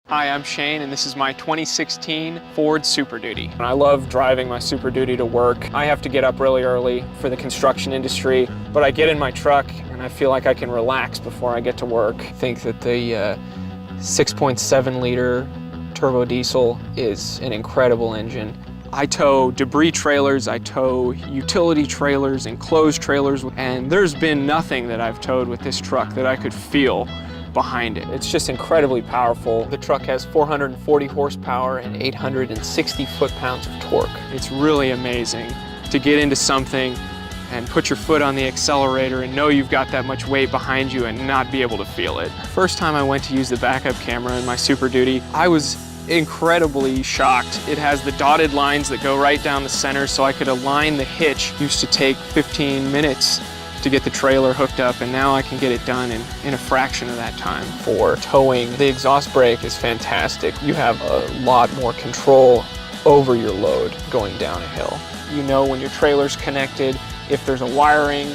Hi, I'm Shane, and this is my 2016 Ford Super Duty. And I love driving my Super Duty to work. I have to get up really early for the construction industry, but I get in my truck and I feel like I can relax before I get to work. I think that the 6.7 liter turbo diesel is an incredible engine. I tow debris trailers, I tow utility trailers, enclosed trailers, and there's been nothing that I've towed with this truck that I could feel behind it. It's just incredibly powerful. The truck has 440 horsepower and 860 foot-pounds of torque. It's really amazing to get into something and put your foot on the accelerator and know you've got that much weight behind you and not be able to feel it. First time I went to use the backup camera in my Super Duty, I was incredibly shocked. It has the dotted lines that go right down the center so I could align the hitch. It used to take 15 minutes to get the trailer hooked up, and now I can get it done in a fraction of that time. For towing, the exhaust brake is fantastic. You have a lot more control over your load going down a hill. You know when your trailer's connected. If there's a wiring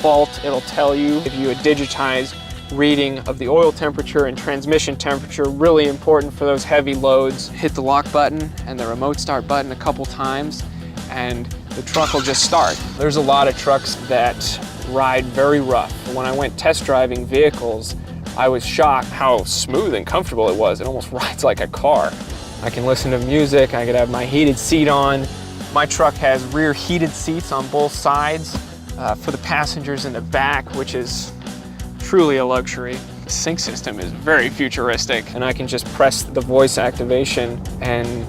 fault, it'll tell you. If you a digitized reading of the oil temperature and transmission temperature, really important for those heavy loads. Hit the lock button and the remote start button a couple times and the truck will just start. There's a lot of trucks that ride very rough. When I went test driving vehicles, I was shocked how smooth and comfortable it was. It almost rides like a car. I can listen to music, I could have my heated seat on. My truck has rear heated seats on both sides for the passengers in the back, which is truly a luxury. The sync system is very futuristic, and I can just press the voice activation and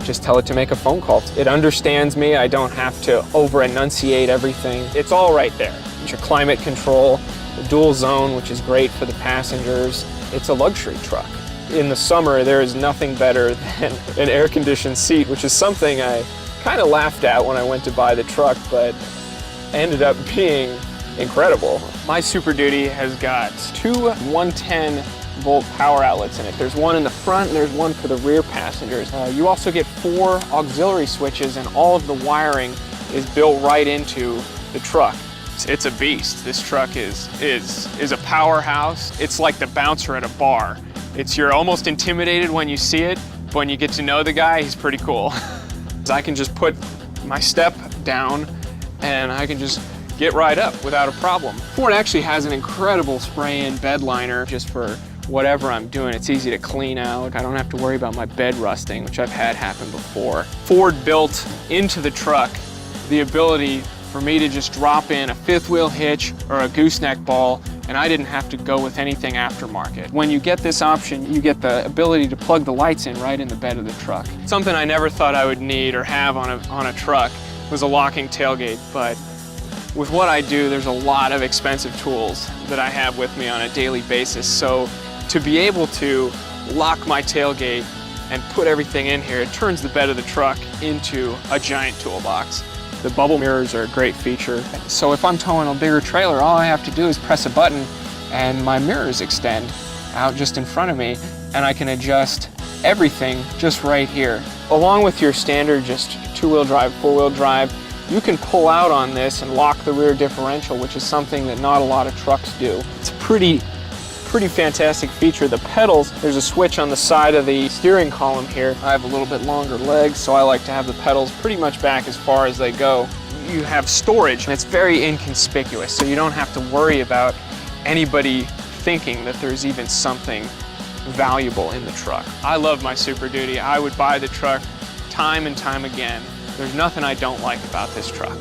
just tell it to make a phone call. It understands me. I don't have to over-enunciate everything. It's all right there. Your climate control, the dual zone, which is great for the passengers. It's a luxury truck. In the summer, there is nothing better than an air-conditioned seat, which is something I kind of laughed at when I went to buy the truck, but ended up being incredible. My Super Duty has got two 110-volt power outlets in it. There's one in the front and there's one for the rear passengers. You also get 4 auxiliary switches, and all of the wiring is built right into the truck. It's a beast. This truck is a powerhouse. It's like the bouncer at a bar. You're almost intimidated when you see it, but when you get to know the guy, he's pretty cool. I can just put my step down and I can just get right up without a problem. Ford actually has an incredible spray-in bed liner just for whatever I'm doing. It's easy to clean out. I don't have to worry about my bed rusting, which I've had happen before. Ford built into the truck the ability for me to just drop in a 5th wheel hitch or a gooseneck ball, and I didn't have to go with anything aftermarket. When you get this option, you get the ability to plug the lights in right in the bed of the truck. Something I never thought I would need or have on a truck was a locking tailgate, but with what I do, there's a lot of expensive tools that I have with me on a daily basis. So to be able to lock my tailgate and put everything in here, it turns the bed of the truck into a giant toolbox. The bubble mirrors are a great feature. So if I'm towing a bigger trailer, all I have to do is press a button and my mirrors extend out just in front of me, and I can adjust everything just right here. Along with your standard just 2-wheel drive, 4-wheel drive, you can pull out on this and lock the rear differential, which is something that not a lot of trucks do. It's a pretty fantastic feature. The pedals, there's a switch on the side of the steering column here. I have a little bit longer legs, so I like to have the pedals pretty much back as far as they go. You have storage, and it's very inconspicuous, so you don't have to worry about anybody thinking that there's even something valuable in the truck. I love my Super Duty. I would buy the truck time and time again. There's nothing I don't like about this truck.